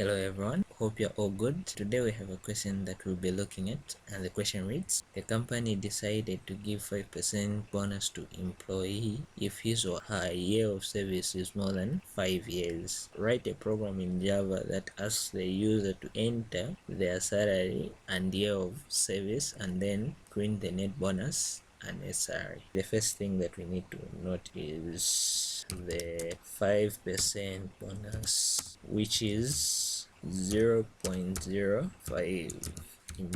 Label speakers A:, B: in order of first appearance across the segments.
A: Hello everyone, hope you're all good. Today we have a question that we'll be looking at, and the question reads: the company decided to give 5% bonus to employee if his or her year of service is more than 5 years. Write a program in Java that asks the user to enter their salary and year of service and then print the net bonus and SRE. The first thing that we need to note is the 5% bonus, which is 0.05 in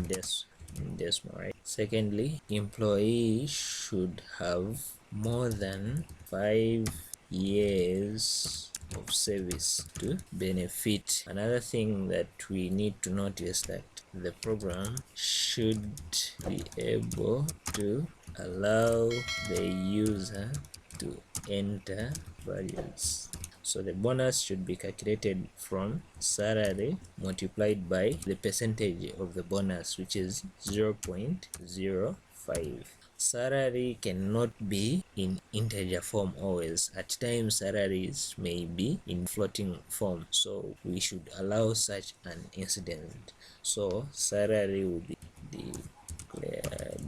A: decimal, right? Secondly, employee should have more than 5 years of service to benefit. Another thing that we need to notice that the program should be able to allow the user to enter values. So the bonus should be calculated from salary multiplied by the percentage of the bonus, which is 0.05. Salary cannot be in integer form always. At times salaries may be in floating form, so we should allow such an incident. So salary will be declared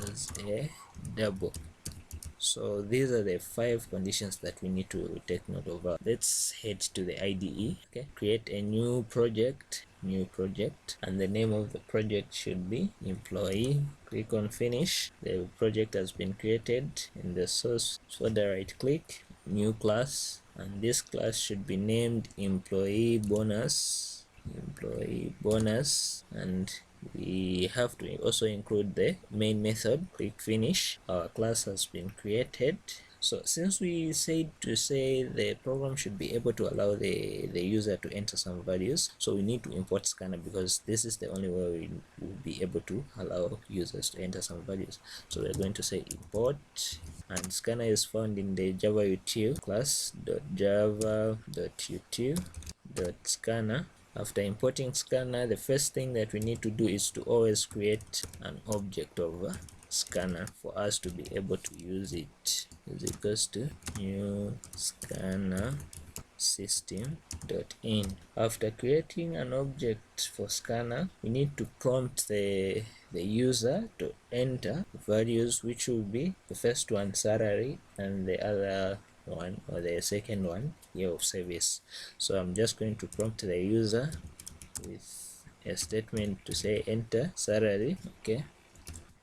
A: as a double. So these are the 5 conditions that we need to take note of. Let's head to the IDE. Okay, create a new project, and the name of the project should be employee. Click on finish. The project has been created. In the source folder, right click, new class, and this class should be named employee bonus, and we have to also include the main method. Click finish. Our class has been created. So since we said to say the program should be able to allow the user to enter some values, so we need to import scanner, because this is the only way we will be able to allow users to enter some values. So we're going to say import, and scanner is found in the java_util class.java.util.scanner. After importing scanner, the first thing that we need to do is to always create an object of scanner for us to be able to use it. Is equals to new scanner system.in. After creating an object for scanner, we need to prompt the user to enter values, which will be the first one salary and the other one, or the second one, year of service. So I'm just going to prompt the user with a statement to say enter salary. Okay,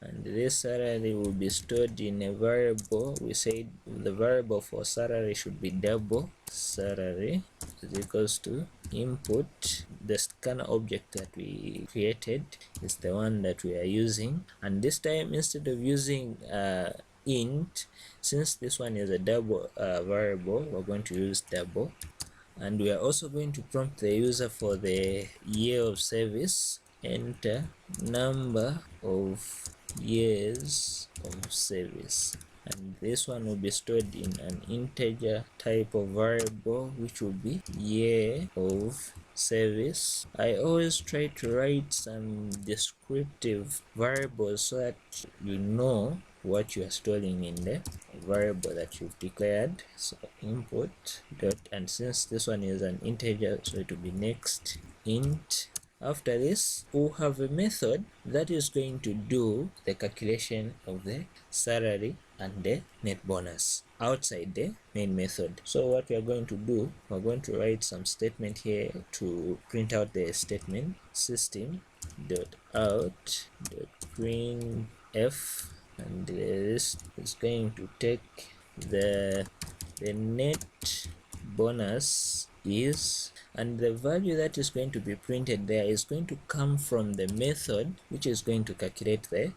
A: and this salary will be stored in a variable. We said the variable for salary should be double. Salary is equals to input. The scanner object that we created is the one that we are using, and this time, instead of using int, since this one is a double variable, we're going to use double. And we are also going to prompt the user for the year of service. Enter number of years of service, and this one will be stored in an integer type of variable, which will be year of service. I always try to write some descriptive variables so that you know what you are storing in the variable that you've declared. So input dot, and since this one is an integer, so it will be next int. After this, we'll have a method that is going to do the calculation of the salary and the net bonus outside the main method. So what we are going to do, we're going to write some statement here to print out the statement: system.out.printf, and this is going to take the net bonus is, and the value that is going to be printed there is going to come from the method which is going to calculate the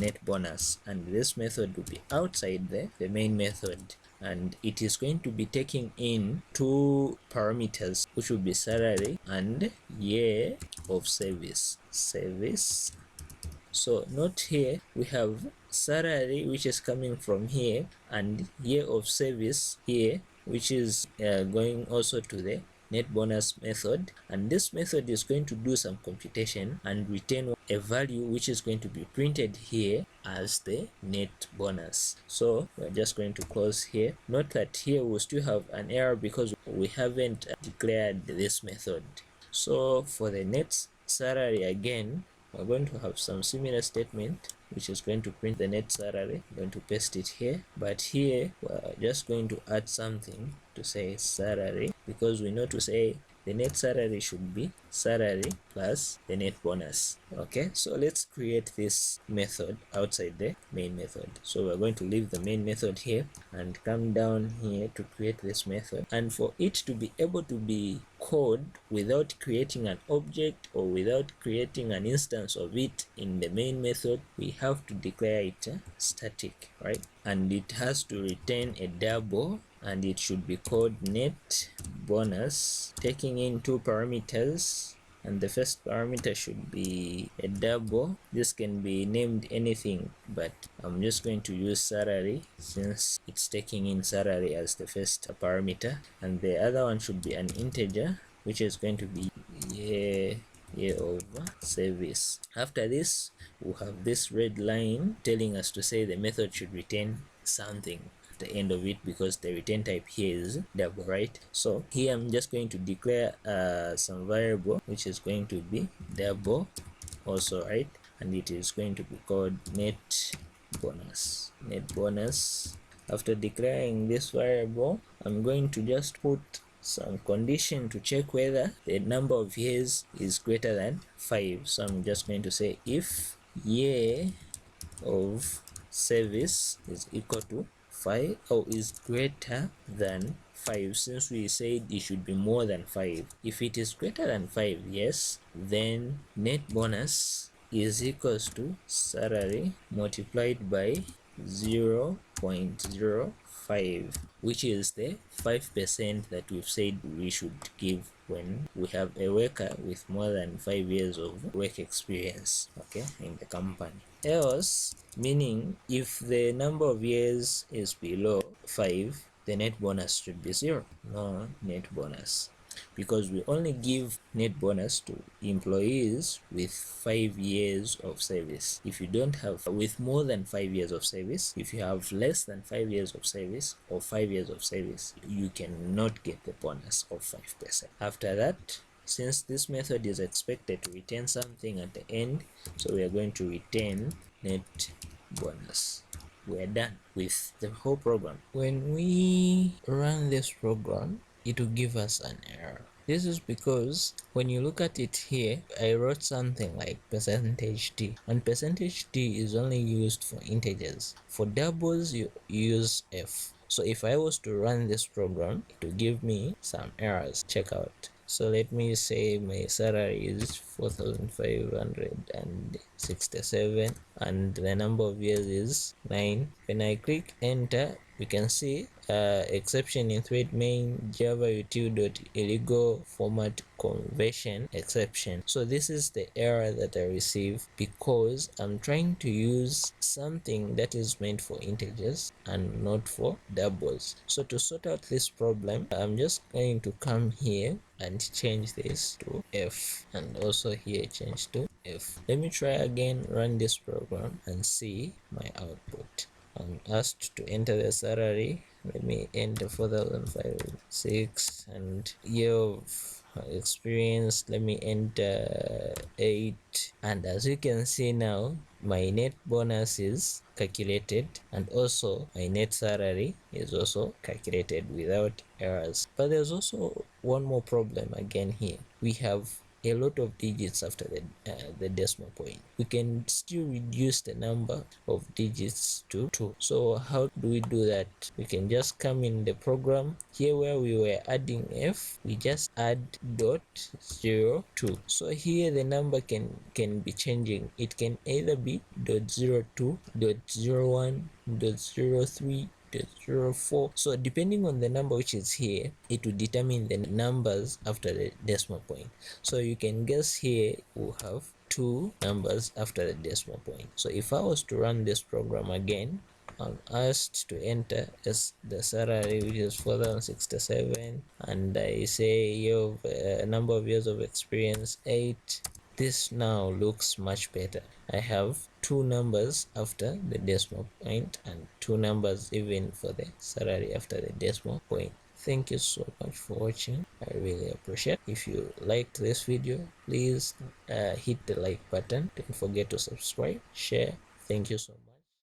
A: net bonus, and this method will be outside the main method, and it is going to be taking in 2 parameters, which will be salary and year of service. So note here we have salary, which is coming from here, and year of service here, which is going also to the net bonus method, and this method is going to do some computation and return a value which is going to be printed here as the net bonus. So we're just going to close here. Note that here we'll still have an error because we haven't declared this method. So for the net salary again, we're going to have some similar statement which is going to print the net salary. I'm going to paste it here, but here we're just going to add something to say salary, because we know to say the net salary should be salary plus the net bonus. Okay, so let's create this method outside the main method. So we're going to leave the main method here and come down here to create this method, and for it to be able to be called without creating an object or without creating an instance of it in the main method, we have to declare it static, right? And it has to return a double, and it should be called net bonus, taking in two parameters, and the first parameter should be a double. This can be named anything, but I'm just going to use salary since it's taking in salary as the first parameter, and the other one should be an integer, which is going to be year of service. After this, we'll have this red line telling us to say the method should return something at the end of it, because the return type here is double, right? So here I'm just going to declare some variable which is going to be double also, right? And it is going to be called net bonus. After declaring this variable, I'm going to just put some condition to check whether the number of years is greater than 5. So I'm just going to say if year of service is equal to 5 or is greater than 5, since we said it should be more than 5. If it is greater than 5, yes, then net bonus is equals to salary multiplied by 0.05, which is the 5% that we've said we should give when we have a worker with more than 5 years of work experience, okay, in the company. Else, meaning if the number of years is below 5, the net bonus should be 0, no net bonus, because we only give net bonus to employees with 5 years of service. If you don't have with more than 5 years of service, if you have less than 5 years of service or 5 years of service, you cannot get the bonus of 5%. After that, since this method is expected to return something at the end, so we are going to return net bonus. We're done with the whole program. When we run this program, it will give us an error. This is because when you look at it here, I wrote something like %d, and %d is only used for integers. For doubles, you use f. So if I was to run this program, it will give me some errors. Check out. So let me say my salary is 4,567 and the number of years is 9. When I click enter, we can see exception in thread main java/util.illegal format conversion exception. So this is the error that I receive because I'm trying to use something that is meant for integers and not for doubles. So to sort out this problem, I'm just going to come here and change this to f, and also here change to f. Let me try again, run this program and see my output. I'm asked to enter the salary. Let me enter 4,506 and year of experience. Let me enter 8, and as you can see now, my net bonus is calculated and also my net salary is also calculated without errors. But there's also one more problem again here. We have a lot of digits after the decimal point. We can still reduce the number of digits to 2. So how do we do that? We can just come in the program here where we were adding f, we just add .02. So here the number can be changing. It can either be .02, .01, .03, 04. So depending on the number which is here, it will determine the numbers after the decimal point. So you can guess here we'll have 2 numbers after the decimal point. So if I was to run this program again, I'm asked to enter as the salary, which is 4,067, and I say your number of years of experience 8. This now looks much better. I have 2 numbers after the decimal point and 2 numbers even for the salary after the decimal point. Thank you so much for watching. I really appreciate. If you liked this video, please hit the like button. Don't forget to subscribe, share. Thank you so much.